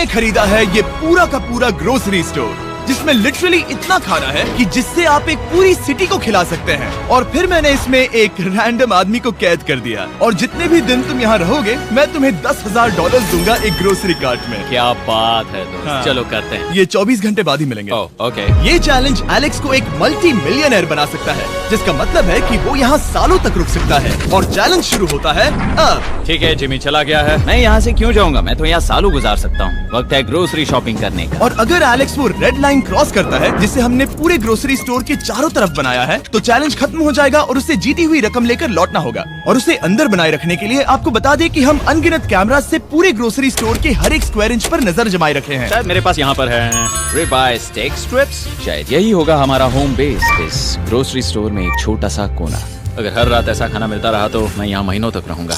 मैंने खरीदा है ये पूरा का पूरा ग्रोसरी स्टोर, जिसमें लिटरली इतना खाना है कि जिससे आप एक पूरी सिटी को खिला सकते हैं। और फिर मैंने इसमें एक रैंडम आदमी को कैद कर दिया, और जितने भी दिन तुम यहाँ रहोगे मैं तुम्हें $10,000 दूंगा एक ग्रोसरी कार्ट में। क्या बात है दोस्त। हाँ। चलो करते हैं। ये 24 घंटे बाद ही मिलेंगे। ओके। ये चैलेंज एलेक्स को एक मल्टी मिलियनर बना सकता है, जिसका मतलब है कि वो यहाँ सालों तक रुक सकता है। और चैलेंज शुरू होता है अब। ठीक है, जिमी चला गया है। मैं यहाँ से क्यों जाऊँगा, मैं तो यहाँ सालों गुजार सकता हूँ। वक्त है ग्रोसरी शॉपिंग करने का। और अगर एलेक्स वो रेड लाइन क्रॉस करता है जिसे हमने पूरे ग्रोसरी स्टोर के चारों तरफ बनाया है, तो चैलेंज खत्म हो जाएगा और उसे जीती हुई रकम लेकर लौटना होगा। और उसे अंदर बनाए रखने के लिए आपको बता दें कि हम अनगिनत कैमरा से पूरे ग्रोसरी स्टोर के हर एक स्क्वायर इंच पर नजर जमाए रखे हैं। शायद मेरे पास यहाँ पर है रिबाई स्टेक स्ट्रिप्स। शायद यही होगा हमारा होम बेस, इस ग्रोसरी स्टोर में एक छोटा सा कोना। अगर हर रात ऐसा खाना मिलता रहा तो मैं यहाँ महीनों तक रहूंगा।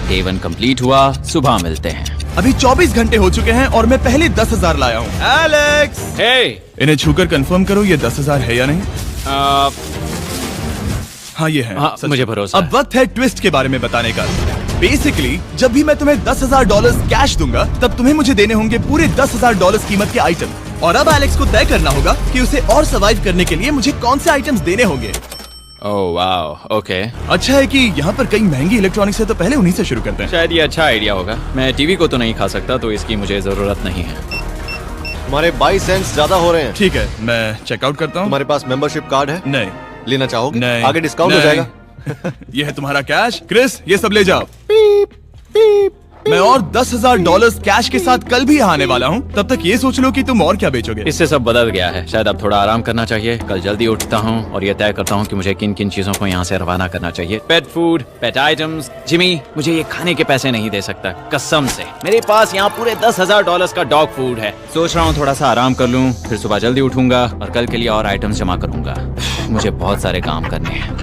डे 1 कंप्लीट हुआ, सुबह मिलते हैं। अभी 24 घंटे हो चुके हैं और मैं पहले 10,000 लाया हूँ। एलेक्स, हे, इन्हें छूकर कंफर्म करो ये 10,000 है या नहीं। हाँ ये है। हाँ, मुझे भरोसा अब वक्त है ट्विस्ट के बारे में बताने का। बेसिकली जब भी मैं तुम्हें $10,000 कैश दूंगा, तब तुम्हें मुझे देने होंगे पूरे $10,000 कीमत के आइटम। और अब एलेक्स को तय करना होगा कि उसे और सर्वाइव करने के लिए मुझे कौन से आइटम्स देने होंगे। ओह वाह, ओके। अच्छा है कि यहाँ पर कई महंगी इलेक्ट्रॉनिक्स है, तो पहले उन्हीं से शुरू करते हैं। शायद ये अच्छा आइडिया होगा। मैं टीवी को तो नहीं खा सकता, तो इसकी मुझे जरूरत नहीं है। हमारे 22 सेंट्स ज्यादा हो रहे हैं। ठीक है, मैं चेकआउट करता हूँ। तुम्हारे पास मेंबरशिप कार्ड है? नहीं। लेना चाहोगे? नहीं। आगे डिस्काउंट हो नहीं। जाएगा। ये है तुम्हारा कैश। क्रिस, ये सब ले जाओ। मैं और $10,000 कैश के साथ कल भी यहाँ आने वाला हूँ। तब तक ये सोच लो कि तुम और क्या बेचोगे। इससे सब बदल गया है। शायद अब थोड़ा आराम करना चाहिए। कल जल्दी उठता हूँ और ये तय करता हूँ कि मुझे किन किन चीजों को यहाँ से रवाना करना चाहिए। पेट फूड, पेट आइटम्स। जिमी मुझे ये खाने के पैसे नहीं दे सकता, कसम से। मेरे पास यहाँ पूरे $10,000 का डॉग फूड है। सोच रहा हूँ थोड़ा सा आराम कर लूँ, फिर सुबह जल्दी उठूंगा और कल के लिए और आइटम्स जमा करूंगा। मुझे बहुत सारे काम करने हैं।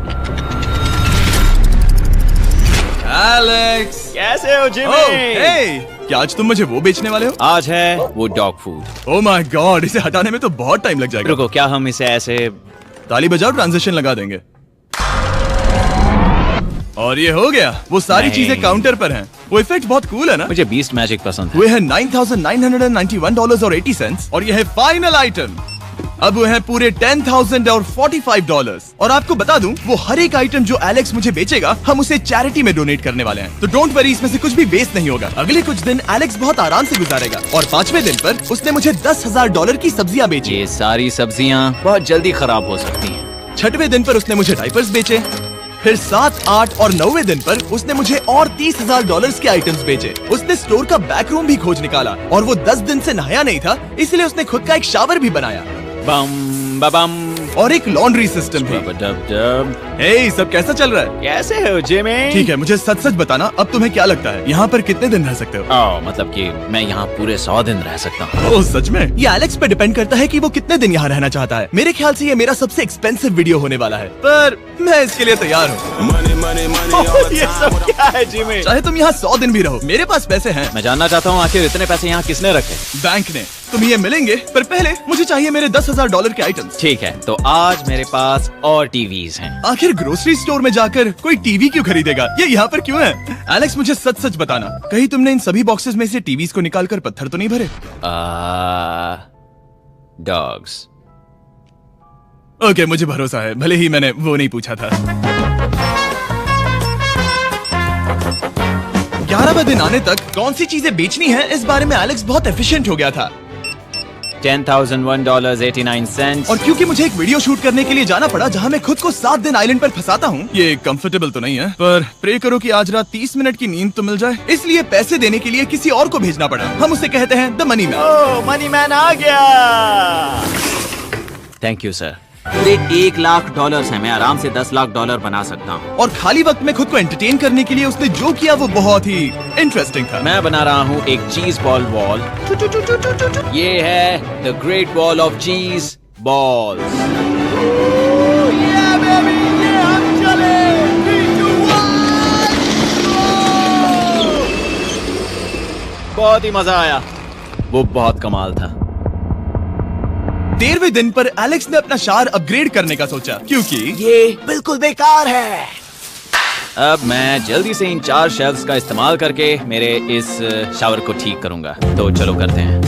एलेक्स, कैसे हो जिमी? हे, क्या आज तुम मुझे वो बेचने वाले हो? आज है वो dog food. Oh my God, इसे हटाने में तो बहुत टाइम लग जाएगा। रुको, क्या हम इसे ऐसे ताली बजाओ, ट्रांजिशन लगा देंगे। और ये हो गया। वो सारी नहीं। चीजें काउंटर पर हैं। वो इफेक्ट बहुत कूल है ना? मुझे बीस्ट मैजिक पसंद है। वो है $9,991.80 और ये है फाइनल आइटम। अब वो है पूरे $10,045 और आपको बता दूं, वो हर एक आइटम जो एलेक्स मुझे बेचेगा, हम उसे चैरिटी में डोनेट करने वाले हैं। तो डोंट वरी, इसमें से कुछ भी वेस्ट नहीं होगा। अगले कुछ दिन एलेक्स बहुत आराम से गुजारेगा और 5वें दिन पर उसने मुझे $10,000 की सब्जियां बेची। ये सारी सब्जियां बहुत जल्दी खराब हो सकती हैं। 6वें दिन पर उसने मुझे डायपर्स बेचे। फिर 7, 8 और 9वें दिन पर उसने मुझे और $30,000 के आइटम्स बेचे। उसने स्टोर का बैक रूम भी खोज निकाला और वो 10 दिन से नहाया नहीं था, इसलिए उसने खुद का एक शावर भी बनाया बम बम और एक लॉन्ड्री सिस्टम भी। हे, सब कैसा चल रहा है? कैसे हो जिमी? ठीक है, मुझे सच सच बताना, अब तुम्हें क्या लगता है यहाँ पर कितने दिन रह सकते हो? मतलब कि मैं यहाँ पूरे 100 दिन रह सकता हूँ। ओह सच में? ये एलेक्स पे डिपेंड करता है कि वो कितने दिन यहाँ रहना चाहता है। मेरे ख्याल से ये मेरा सबसे एक्सपेंसिव वीडियो होने वाला है, पर मैं इसके लिए तैयार हूँ। ये सब क्या है जिमी? चाहे तुम यहाँ 100 दिन भी रहो, मेरे पास पैसे हैं। मैं जानना चाहता हूँ आखिर इतने पैसे यहाँ किसने रखे? बैंक ने। तुम्हें ये मिलेंगे, पर पहले मुझे चाहिए मेरे $10,000 के आइटम्स। ठीक है, तो आज मेरे पास और टीवीज हैं। आखिर ग्रोसरी स्टोर में जाकर कोई टीवी क्यों खरीदेगा? ये यहाँ पर क्यों है? एलेक्स, मुझे सच सच बताना, कहीं तुमने इन सभी बॉक्सेस में से टीवीज को निकालकर पत्थर तो नहीं भरे? डॉग्स। ओके, मुझे भरोसा है, भले ही मैंने वो नहीं पूछा था। 11वें दिन आने तक कौन सी चीजें बेचनी है, इस बारे में एलेक्स बहुत एफिशिएंट हो गया था। $10,001.89। और क्योंकि मुझे एक वीडियो शूट करने के लिए जाना पड़ा जहां मैं खुद को 7 दिन आइलैंड पर फंसाता हूँ, ये कंफर्टेबल तो नहीं है, पर प्रे करो कि आज रात 30 मिनट की नींद तो मिल जाए। इसलिए पैसे देने के लिए किसी और को भेजना पड़ा। हम उसे कहते हैं the money man. Oh, money man आ गया। Thank you sir. पूरे $1 लाख हैं। मैं आराम से $10 लाख बना सकता हूँ। और खाली वक्त में खुद को एंटरटेन करने के लिए उसने जो किया वो बहुत ही इंटरेस्टिंग था। मैं बना रहा हूँ एक चीज बॉल वॉल। ये है द ग्रेट वॉल ऑफ चीज बॉल्स। बहुत ही मजा आया, वो बहुत कमाल था। 13वें दिन पर एलेक्स ने अपना शार अपग्रेड करने का सोचा, क्योंकि ये बिल्कुल बेकार है। अब मैं जल्दी से इन 4 शेल्फ्स का इस्तेमाल करके मेरे इस शावर को ठीक करूंगा। तो चलो करते हैं।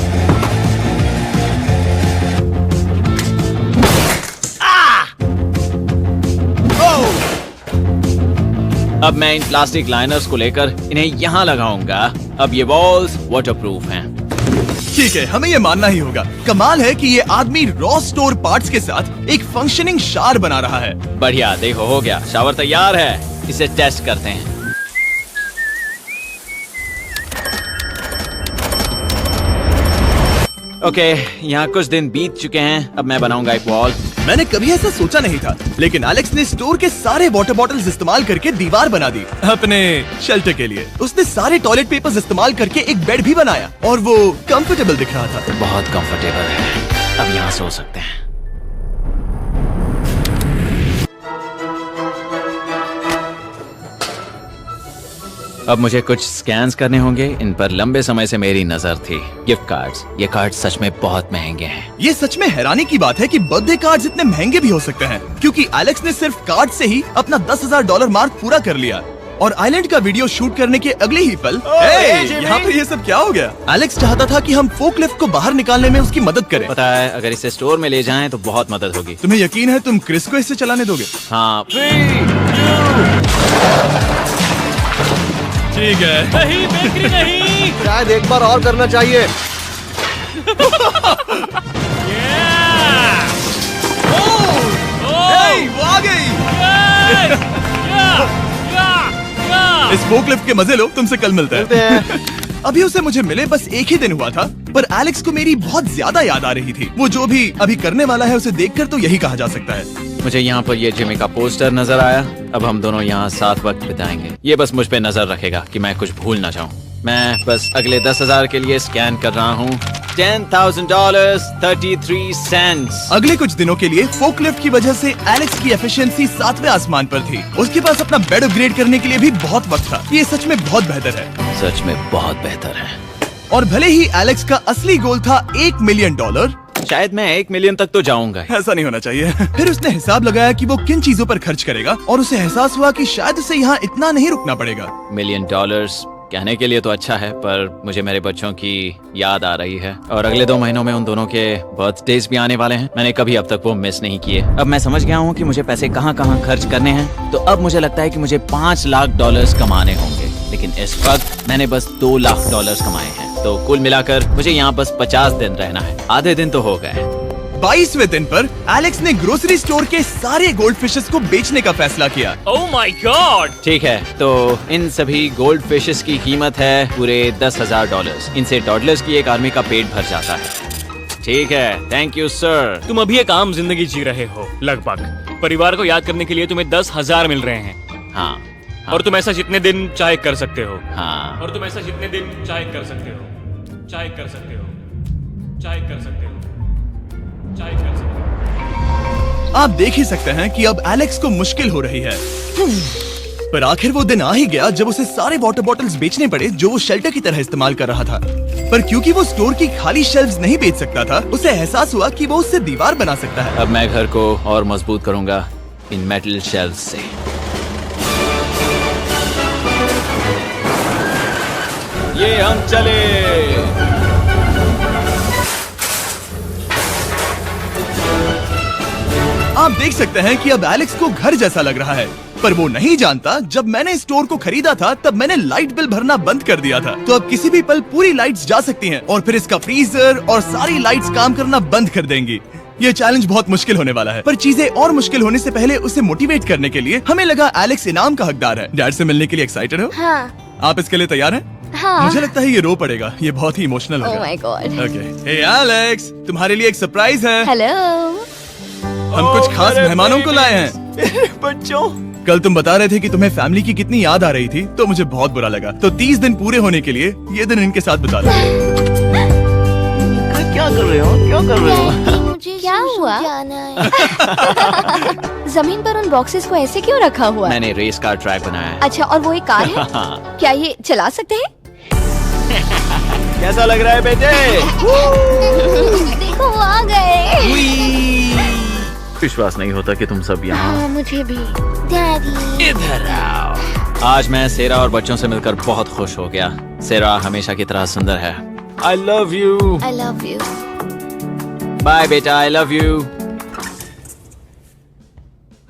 अब मैं इन प्लास्टिक लाइनर्स को लेकर इन्हें यहाँ लगाऊंगा। अब ये वॉल्स वाटरप्रूफ हैं। ठीक है, हमें ये मानना ही होगा। कमाल है कि ये आदमी रॉ स्टोर पार्ट्स के साथ एक फंक्शनिंग शावर बना रहा है। बढ़िया, देखो हो गया, शावर तैयार है। इसे टेस्ट करते हैं। ओके, यहाँ कुछ दिन बीत चुके हैं। अब मैं बनाऊंगा एक वॉल। मैंने कभी ऐसा सोचा नहीं था, लेकिन एलेक्स ने स्टोर के सारे वाटर बॉटल्स इस्तेमाल करके दीवार बना दी अपने शेल्टर के लिए। उसने सारे टॉयलेट पेपर्स इस्तेमाल करके एक बेड भी बनाया और वो कंफर्टेबल दिख रहा था। बहुत कंफर्टेबल है। अब यहाँ सो सकते हैं। अब मुझे कुछ स्कैन्स करने होंगे। इन पर लंबे समय से मेरी नजर थी। Gift cards. ये कार्ड सच में बहुत महंगे हैं। ये सच में हैरानी की बात है कि बर्थडे कार्ड्स इतने महंगे भी हो सकते हैं, क्योंकि एलेक्स ने सिर्फ कार्ड से ही अपना $10,000 मार्क पूरा कर लिया। और आइलैंड का वीडियो शूट करने के अगले ही पल यहाँ पर ये सब क्या हो गया? एलेक्स चाहता था कि हम फोकलिफ्ट को बाहर निकालने में उसकी मदद करें। पता है, अगर इसे स्टोर में ले जाएं तो बहुत मदद होगी। तुम्हें यकीन है तुम क्रिस को इसे चलाने दोगे? हाँ। ठीक है। नहीं, बेकरी नहीं। शायद एक बार और करना चाहिए। वो आ गई। इस फोकलिफ्ट के मजे लो, तुमसे कल मिलते हैं। अभी उसे मुझे मिले बस एक ही दिन हुआ था, पर एलेक्स को मेरी बहुत ज्यादा याद आ रही थी। वो जो भी अभी करने वाला है उसे देखकर तो यही कहा जा सकता है। मुझे यहाँ पर ये जिमी का पोस्टर नजर आया। अब हम दोनों यहाँ साथ वक्त बिताएंगे। ये बस मुझ पे नजर रखेगा कि मैं कुछ भूल ना जाऊँ। मैं बस अगले 10,000 के लिए स्कैन कर रहा हूँ। $10,000 33 सेंट्स। अगले कुछ दिनों के लिए फोकलिफ्ट की वजह से एलेक्स की एफिशिएंसी 7वें आसमान पर थी। उसके पास अपना बेड अपग्रेड करने के लिए भी बहुत वक्त था। ये सच में बहुत बेहतर है। सच में बहुत बेहतर है। और भले ही एलेक्स का असली गोल था $1 मिलियन, शायद मैं 1 मिलियन तक तो जाऊंगा। ऐसा नहीं होना चाहिए। फिर उसने हिसाब लगाया कि वो किन चीजों पर खर्च करेगा और उसे एहसास हुआ कि शायद उसे यहाँ इतना नहीं रुकना पड़ेगा। $1 मिलियन कहने के लिए तो अच्छा है, पर मुझे मेरे बच्चों की याद आ रही है और अगले 2 महीनों में उन दोनों के बर्थडेज भी आने वाले हैं। मैंने कभी अब तक वो मिस नहीं किए। अब मैं समझ गया हूँ कि मुझे पैसे कहाँ कहाँ खर्च करने हैं। तो अब मुझे लगता है कि मुझे $5 लाख कमाने होंगे, लेकिन इस वक्त मैंने बस $2 लाख कमाए हैं। तो कुल मिलाकर मुझे यहाँ बस 50 दिन रहना है। आधे दिन तो हो गए। 22वें दिन पर एलेक्स ने ग्रोसरी स्टोर के सारे गोल्ड फिशेस को बेचने का फैसला किया। Oh my God. ठीक है, तो इन सभी गोल्ड फिशेस की कीमत है पूरे $10,000। इनसे टॉडलर्स की एक आर्मी का पेट भर जाता है। ठीक है, थैंक यू सर। तुम अभी एक आम जिंदगी जी रहे हो लगभग। परिवार को याद करने के लिए तुम्हें 10,000 मिल रहे हैं। हाँ। और तुम ऐसा जितने दिन चाहे कर सकते हो। हाँ। और तुम ऐसा जितने दिन चाहे कर सकते हो। चाहे कर सकते हो। चाहे कर सकते हो। चाहे कर सकते हो। आप देख ही सकते हैं कि अब एलेक्स को मुश्किल हो रही है। पर आखिर वो दिन आ ही गया जब उसे सारे वाटर बॉटल्स बेचने पड़े जो वो शेल्टर की तरह इस्तेमाल कर रहा था। पर क्योंकि वो स्टोर की खाली शेल्फ्स नहीं बेच सकता था, उसे एहसास हुआ कि वो उससे दीवार बना सकता है। अब मैं घर को और मजबूत करूंगा इन मेटल शेल्फ्स से। ये हम चले। आप देख सकते हैं कि अब एलेक्स को घर जैसा लग रहा है, पर वो नहीं जानता जब मैंने स्टोर को खरीदा था तब मैंने लाइट बिल भरना बंद कर दिया था। तो अब किसी भी पल पूरी लाइट्स जा सकती हैं और फिर इसका फ्रीजर और सारी लाइट्स काम करना बंद कर देंगी। ये चैलेंज बहुत मुश्किल होने वाला है, पर चीजें और मुश्किल होने से पहले उसे मोटिवेट करने के लिए हमें लगा एलेक्स इनाम का हकदार है। डैड से मिलने के लिए एक्साइटेड हो? हाँ। आप इसके लिए तैयार हैं? हाँ। मुझे लगता है ये रो पड़ेगा। ये बहुत ही इमोशनल Oh होगा। my God. Okay, hey Alex, तुम्हारे लिए एक सरप्राइज है। हेलो। हम कुछ खास मेहमानों को लाए हैं। बच्चों, कल तुम बता रहे थे कि तुम्हें फैमिली की कितनी याद आ रही थी, तो मुझे बहुत बुरा लगा। तो 30 दिन पूरे होने के लिए ये दिन इनके साथ बिता लो। क्या कर रहे हो? क्या कर रहे हो? मुझे क्या हुआ? जमीन पर उन बॉक्सेस को ऐसे क्यों रखा हुआ है? मैंने रेस कार ट्रैक बनाया है। अच्छा, और वो एक कार है? क्या ये चला सकते हैं? कैसा लग रहा है बेटे? देखो वो आ गए। विश्वास नहीं होता कि तुम सब यहाँ। हाँ, मुझे भी। डैडी। इधर आओ। आज मैं सेरा और बच्चों से मिलकर बहुत खुश हो गया। सेरा हमेशा की तरह सुंदर है। I love you. I love you. Bye बेटा, I love you.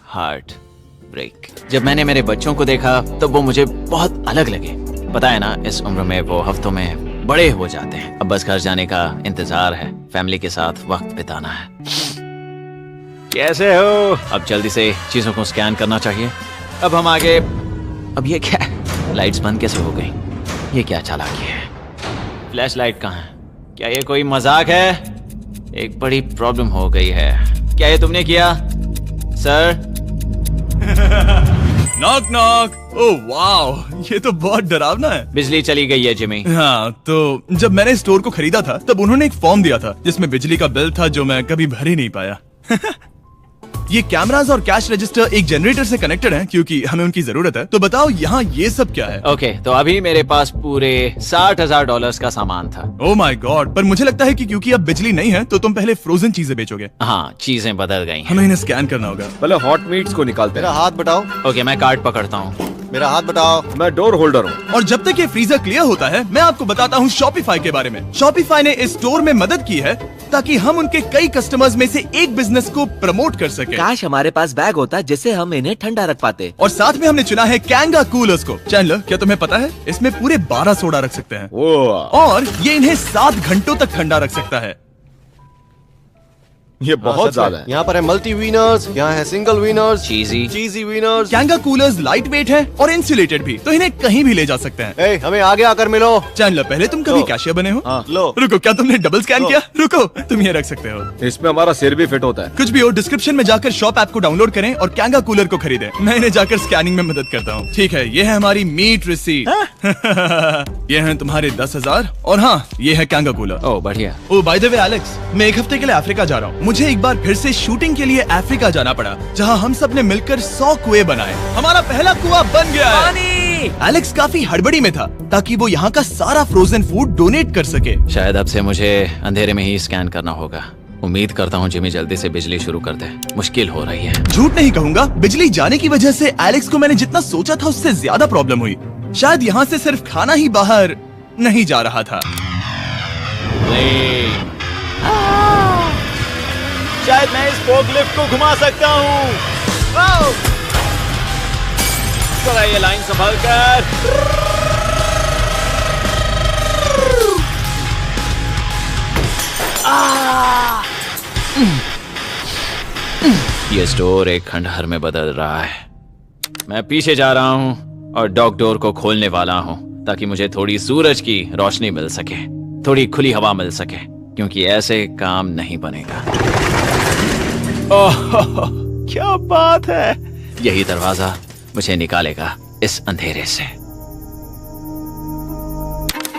Heart break. जब मैंने मेरे बच्चों को देखा तो वो मुझे बहुत अलग लगे। पता है ना, इस उम्र में वो हफ्तों में बड़े हो जाते हैं। अब बस घर जाने का इंतजार है, फैमिली के साथ वक्त बिताना है। कैसे हो? अब जल्दी से चीजों को स्कैन करना चाहिए। अब हम आगे। अब ये क्या है? लाइट्स बंद कैसे हो गई? ये क्या चालाकी है? फ्लैश लाइट कहाँ है? क्या ये कोई मजाक है? एक बड़ी प्रॉब्लम हो गई है। क्या ये तुमने किया सर? Knock knock. ओह वाह, ये तो बहुत डरावना है। बिजली चली गई है जिमी। हाँ, तो जब मैंने स्टोर को खरीदा था तब उन्होंने एक फॉर्म दिया था जिसमें बिजली का बिल था जो मैं कभी भर ही नहीं पाया। ये कैमरास और कैश रजिस्टर एक जनरेटर से कनेक्टेड हैं क्योंकि हमें उनकी जरूरत है। तो बताओ यहाँ ये सब क्या है? ओके, तो अभी मेरे पास पूरे $60,000 का सामान था। ओह माय गॉड, पर मुझे लगता है कि क्योंकि अब बिजली नहीं है तो तुम पहले फ्रोजन चीजें बेचोगे। हाँ, चीजें बदल गई हैं। हमें इन्हें स्कैन करना होगा। पहले हॉट मीट्स को निकालते मेरा हैं। हाथ बटाओ। ओके, मैं कार्ड पकड़ता हूँ। मेरा हाथ बटाओ। मैं डोर होल्डर हूँ। और जब तक ये फ्रीजर क्लियर होता है मैं आपको बताता हूँ शॉपिफाई के बारे में। शॉपिफाई ने इस स्टोर में मदद की है ताकि हम उनके कई कस्टमर्स में से एक बिजनेस को प्रमोट कर सके। काश हमारे पास बैग होता जिससे हम इन्हें ठंडा रख पाते। और साथ में हमने चुना है कैंगा कूलर्स को। चैनलर, क्या तुम्हें पता है इसमें पूरे 12 सोडा रख सकते हैं और ये इन्हें 7 घंटों तक ठंडा रख सकता है। ये बहुत ज्यादा है। यहाँ पर है मल्टी विनर्स, यहाँ है single winners, cheesy. Cheesy winners. कैंगा कूलर्स लाइट वेट है और इंसुलेटेड भी, तो इन्हें कहीं भी ले जा सकते हैं। ए, हमें आगे आकर मिलो। चैनलर, पहले तुम कभी लो। कैशियर बने हो? हाँ। लो। रुको, क्या तुमने डबल स्कैन लो। किया? रुको, तुम ये रख सकते हो। इसमें हमारा सिर भी फिट होता है। कुछ भी हो, डिस्क्रिप्शन में जाकर शॉप ऐप को डाउनलोड करें और कैंगा कूलर को खरीदें। मैं इन्हें जाकर स्कैनिंग में मदद करता हूँ। ठीक है, ये है हमारी मीट रिसीट। ये हैं तुम्हारे 10,000 और हाँ, ये है कैंगा कूलर। ओह बढ़िया। ओ बाय द वे एलेक्स, मैं एक हफ्ते के लिए अफ्रीका जा रहा हूँ। मुझे एक बार फिर से शूटिंग के लिए अफ्रीका जाना पड़ा, जहाँ हम सब ने मिलकर 100 कुएं बनाए। हमारा पहला कुआं बन गया है। एलेक्स काफी हड़बड़ी में था ताकि वो यहाँ का सारा फ्रोजन फूड डोनेट कर सके। शायद अब से मुझे अंधेरे में ही स्कैन करना होगा। उम्मीद करता हूँ जिमी जल्दी से बिजली शुरू कर दे। मुश्किल हो रही है। झूठ नहीं कहूंगा, बिजली जाने की वजह से एलेक्स को मैंने जितना सोचा था उससे ज्यादा प्रॉब्लम हुई। शायद यहाँ से सिर्फ खाना ही बाहर नहीं जा रहा था। शायद मैं इस फोर्कलिफ्ट को घुमा सकता हूँ। थोड़ा ये लाइन संभाल कर। ये स्टोर एक खंडहर में बदल रहा है। मैं पीछे जा रहा हूँ और डॉग डोर को खोलने वाला हूँ ताकि मुझे थोड़ी सूरज की रोशनी मिल सके, थोड़ी खुली हवा मिल सके, क्योंकि ऐसे काम नहीं बनेगा। ओह, क्या बात है! यही दरवाजा मुझे निकालेगा इस अंधेरे से।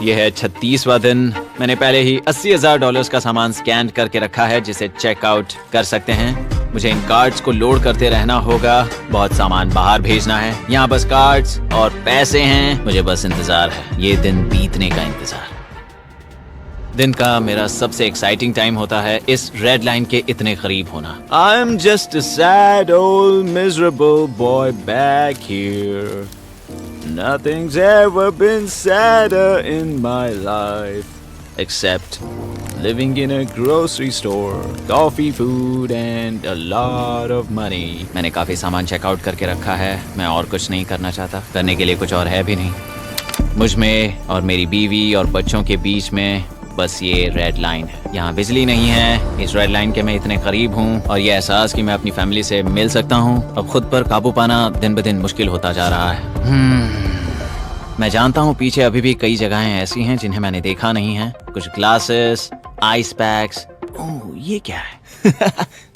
यह है 36वां दिन। मैंने पहले ही $80,000 का सामान स्कैन करके रखा है जिसे चेकआउट कर सकते हैं। मुझे इन कार्ड्स को लोड करते रहना होगा। बहुत सामान बाहर भेजना है। यहाँ बस कार्ड्स और पैसे हैं। मुझे बस इंतजार है, ये दिन बीतने का इंतजार। दिन का मेरा सबसे एक्साइटिंग टाइम होता है इस रेड लाइन के इतने करीब होना। I am just a sad old miserable boy back here. Nothing's ever been sadder in my life except living in a grocery store, coffee, food and a lot of money. मैंने काफी सामान checkout करके रखा है। मैं और कुछ नहीं करना चाहता। करने के लिए कुछ और है भी नहीं। मुझ में और मेरी बीवी और बच्चों के बीच में बस ये रेड लाइन है। यहाँ बिजली नहीं है। इस रेड लाइन के मैं इतने करीब हूँ और ये एहसास कि मैं अपनी फैमिली से मिल सकता हूँ अब खुद पर काबू पाना दिन ब दिन मुश्किल होता जा रहा है। मैं जानता हूँ पीछे अभी भी कई जगहें ऐसी हैं जिन्हें मैंने देखा नहीं है। कुछ ग्लासेस, आइस पैक्स। ओह, ये क्या है?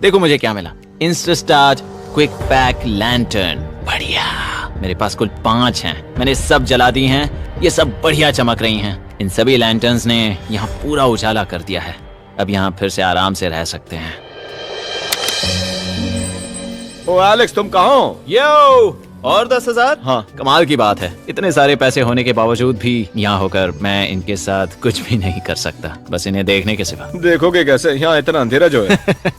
देखो मुझे क्या मिला। इंस्टास्टार्ट क्विक पैक लैंटर्न। बढ़िया। मेरे पास कुल 5 हैं। मैंने सब जला दी हैं। ये सब बढ़िया चमक रही हैं। इन सभी लैंटर्न्स ने यहाँ पूरा उजाला कर दिया है। अब यहाँ फिर से आराम से रह सकते हैं। ओ एलेक्स, तुम कहाँ हो? यो, और 10,000? हाँ। कमाल की बात है। इतने सारे पैसे होने के बावजूद भी यहाँ होकर मैं इनके साथ कुछ भी नहीं कर सकता, बस इन्हें देखने के सिवा। देखोगे कैसे? यहाँ इतना अंधेरा जो है।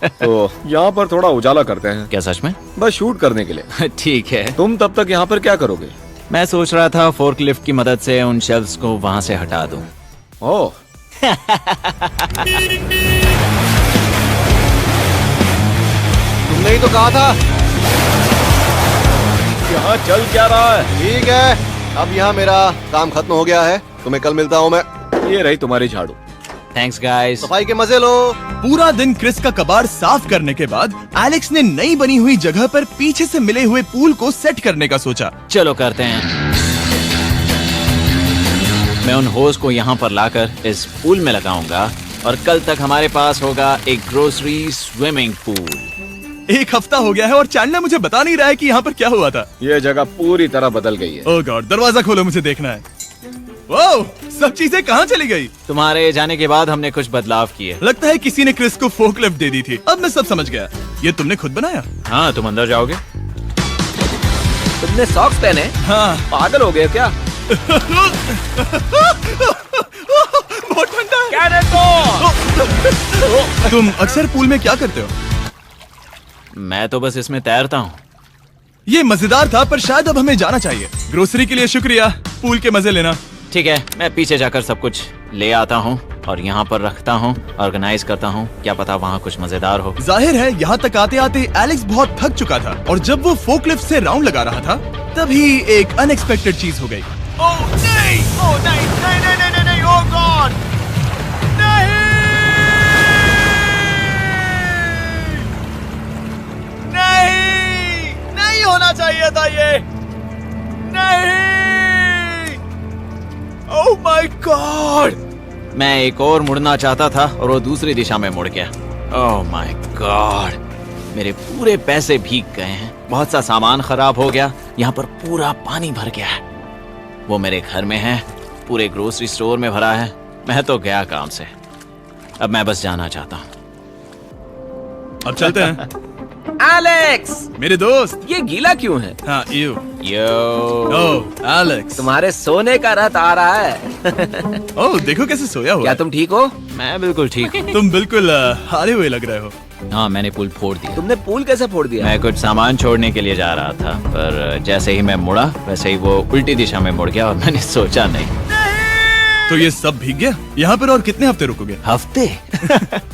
तो यहाँ पर थोड़ा उजाला करते हैं। क्या सच में? बस शूट करने के लिए। ठीक है। तुम तब तक यहाँ पर क्या करोगे? मैं सोच रहा था फोर्कलिफ्ट की मदद से उन शेल्फ्स को वहां से हटा दूं। ओह, तुमने ही तो कहा था। यहाँ चल क्या रहा है? ठीक है, अब यहाँ मेरा काम खत्म हो गया है। तुम्हें कल मिलता हूँ मैं। ये रही तुम्हारी झाड़ू। Thanks guys. सफाई के मजे लो। पूरा दिन क्रिस का कबाड़ साफ करने के बाद एलेक्स ने नई बनी हुई जगह पर पीछे से मिले हुए पूल को सेट करने का सोचा। चलो करते हैं। मैं उन होज को यहाँ पर लाकर इस पूल में लगाऊंगा और कल तक हमारे पास होगा एक ग्रोसरी स्विमिंग पूल। एक हफ्ता हो गया है और चैंडलर मुझे बता नहीं रहा है कि यहाँ पर क्या हुआ था। ये जगह पूरी तरह बदल गई है। ओह गॉड, दरवाजा खोलो, मुझे देखना है। वाह, सब चीजें कहाँ चली गई? तुम्हारे जाने के बाद हमने कुछ बदलाव किए। लगता है किसी ने क्रिस को फोर्कलिफ्ट दे दी थी। अब मैं सब समझ गया। ये तुमने खुद बनाया? हाँ, तुम अंदर जाओगे? तुमने सॉक्स पहने? हाँ। पागल हो गए क्या? बहुत ठंडा है। तुम अक्सर पूल में क्या करते हो? मैं तो बस इसमें तैरता हूँ। ये मजेदार था, पर शायद अब हमें जाना चाहिए। ग्रोसरी के लिए शुक्रिया, पूल के मजे लेना। ठीक है, मैं पीछे जाकर सब कुछ ले आता हूँ और यहाँ पर रखता हूँ, ऑर्गेनाइज करता हूँ। क्या पता वहाँ कुछ मजेदार हो। जाहिर है यहाँ तक आते आते एलेक्स बहुत थक चुका था और जब वो फोर्कलिफ्ट से राउंड लगा रहा था तभी एक अनएक्सपेक्टेड चीज हो गई। ओह नहीं, ओह नहीं, नहीं, नहीं, नहीं, नहीं, ओह गॉड, नहीं, नहीं, नहीं होना चाहिए था ये, नहीं, ओह माय गॉड। मैं एक और मुड़ना चाहता था और वो दूसरी दिशा में मुड़ गया। ओह माय गॉड, मेरे पूरे पैसे भीग गए हैं। बहुत सा सामान खराब हो गया। यहाँ पर पूरा पानी भर गया है। वो मेरे घर में है, पूरे ग्रोसरी स्टोर में भरा है। मैं तो गया काम से। अब मैं बस जाना चाहता हूँ। अब चलते हैं। एलेक्स, मेरे दोस्त। ये गीला क्यों है? हाँ, यू। यो, ओह एलेक्स, तुम्हारे सोने का रथ आ रहा है। ओह देखो कैसे सोया हुआ क्या है। तुम ठीक हो? मैं बिल्कुल ठीक हूँ। तुम बिल्कुल हारे हुए लग रहे हो। हाँ, मैंने पुल फोड़ दिया। तुमने पूल कैसे फोड़ दिया? मैं कुछ सामान छोड़ने के लिए जा रहा था, पर जैसे ही मैं मुड़ा वैसे ही वो उल्टी दिशा में मुड़ गया और मैंने सोचा नहीं। तो ये सब भीग गया। यहाँ पर और कितने हफ्ते रुकोगे? हफ्ते?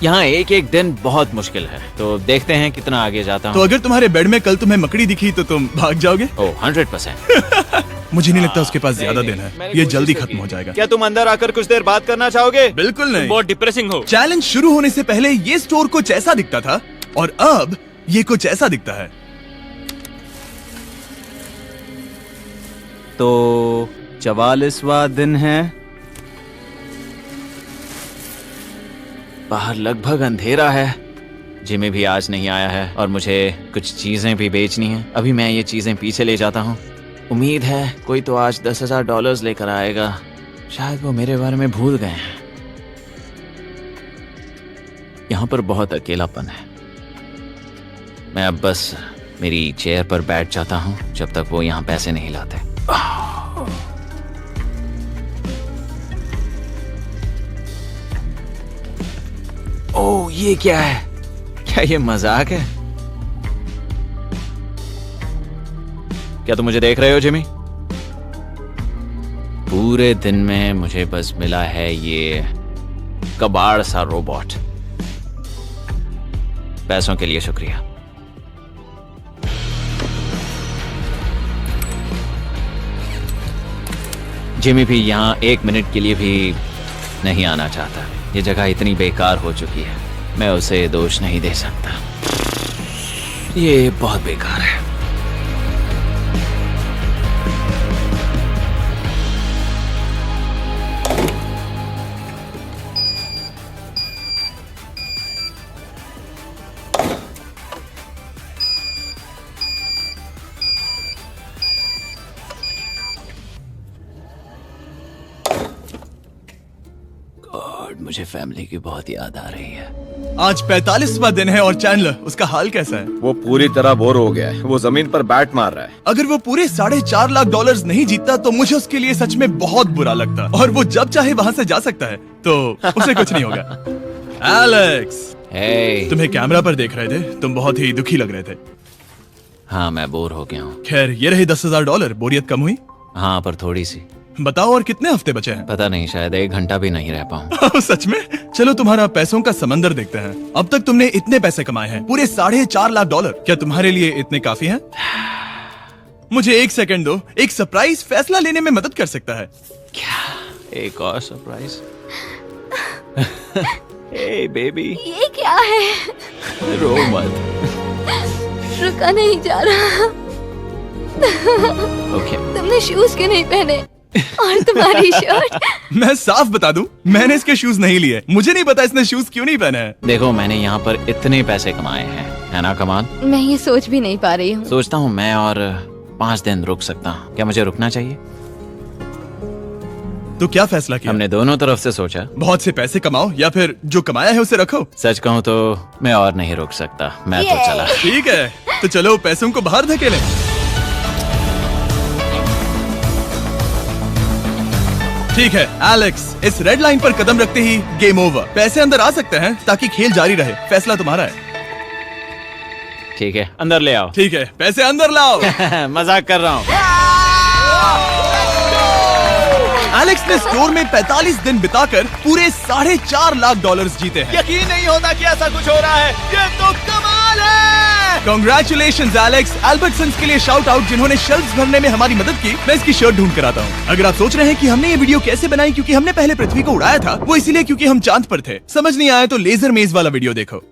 यहाँ एक एक दिन बहुत मुश्किल है, तो देखते हैं कितना आगे जाता तो हूँ। अगर तुम्हारे बेड में कल तुम्हें मकड़ी दिखी तो तुम भाग जाओगे? ओह 100%। मुझे नहीं लगता उसके पास ज्यादा दिन है। मैंने ये कोशिश जल्दी तो खत्म की। हो जाएगा। क्या तुम अंदर आकर कुछ देर बात करना चाहोगे? बिल्कुल नहीं। बहुत डिप्रेसिंग हो। चैलेंज शुरू होने से पहले ये स्टोर कुछ ऐसा दिखता था और अब ये कुछ ऐसा दिखता है। तो 44वां दिन है। बाहर लगभग अंधेरा है। जिमी भी आज नहीं आया है और मुझे कुछ चीजें भी बेचनी हैं। अभी मैं ये चीजें पीछे ले जाता हूँ। उम्मीद है कोई तो आज $10,000 लेकर आएगा। शायद वो मेरे बारे में भूल गए हैं। यहाँ पर बहुत अकेलापन है। मैं अब बस मेरी चेयर पर बैठ जाता हूँ जब तक वो यहाँ पैसे नहीं लाते। ओह, ये क्या है? क्या ये मजाक है? क्या तुम मुझे देख रहे हो जिमी? पूरे दिन में मुझे बस मिला है ये कबाड़ सा रोबोट। पैसों के लिए शुक्रिया। जिमी भी यहाँ 1 मिनट के लिए भी नहीं आना चाहता। ये जगह इतनी बेकार हो चुकी है, मैं उसे दोष नहीं दे सकता। ये बहुत बेकार है। मुझे फैमिली की बहुत याद आ रही है। आज 45वां दिन है और चैंडलर, उसका हाल कैसा है? वो पूरी तरह बोर हो गया है। वो जमीन पर बैट मार रहा है। अगर वो पूरे $4.5 लाख नहीं जीतता तो मुझे उसके लिए सच में बहुत बुरा लगता। और वो जब चाहे वहाँ से जा सकता है, तो उसे कुछ नहीं होगा। एलेक्स, हे, तुम्हें कैमरा पर देख रहे थे। तुम बहुत ही दुखी लग रहे थे। हाँ, मैं बोर हो गया हूँ। खैर, ये रहे $10,000। बोरियत कम हुई? हाँ, पर थोड़ी सी। बताओ और कितने हफ्ते बचे हैं? पता नहीं, शायद 1 घंटा भी नहीं रह पाऊँ। सच में? चलो तुम्हारा पैसों का समंदर देखते हैं। अब तक तुमने इतने पैसे कमाए हैं, पूरे $4.5 लाख। क्या तुम्हारे लिए इतने काफी हैं? मुझे 1 सेकंड दो, एक सरप्राइज फैसला लेने में मदद कर सकता है। एक और सरप्राइज। हे बेबी, ये क्या है? रो मत। रुका नहीं जा रहा। ओके। तुमने शूज क्यों नहीं पहने? और तुम्हारी शर्ट? मैं साफ बता दूं, मैंने इसके शूज नहीं लिए। मुझे नहीं पता इसने शूज क्यों नहीं पहने हैं। देखो, मैंने यहाँ पर इतने पैसे कमाए हैं, है ना कमाल? मैं ये सोच भी नहीं पा रही हूँ। सोचता हूँ मैं और 5 दिन रुक सकता हूँ। क्या मुझे रुकना चाहिए? तो क्या फैसला किया? हमने दोनों तरफ से सोचा। बहुत से पैसे कमाओ या फिर जो कमाया है उसे रखो। सच कहूँ तो मैं और नहीं रुक सकता, मैं तो चला। ठीक है, तो चलो पैसों को बाहर धकेलें। ठीक है एलेक्स, इस रेड लाइन पर कदम रखते ही गेम ओवर। पैसे अंदर आ सकते हैं ताकि खेल जारी रहे। फैसला तुम्हारा है। ठीक है, अंदर ले आओ। ठीक है, पैसे अंदर लाओ। मजाक कर रहा हूँ। एलेक्स ने स्टोर में 45 दिन बिताकर पूरे $4.5 लाख जीते हैं। यकीन नहीं होता कि ऐसा कुछ हो रहा है। ये तो कमाल है। Congratulations Alex. एल्बर्टसन्स के लिए शाउट आउट जिन्होंने शेल्फ्स भरने में हमारी मदद की। मैं इसकी शर्ट ढूंढ कर आता हूँ। अगर आप सोच रहे हैं कि हमने ये वीडियो कैसे बनाई क्योंकि हमने पहले पृथ्वी को उड़ाया था, वो इसीलिए क्योंकि हम चांद पर थे। समझ नहीं आया तो लेजर मेज वाला वीडियो देखो।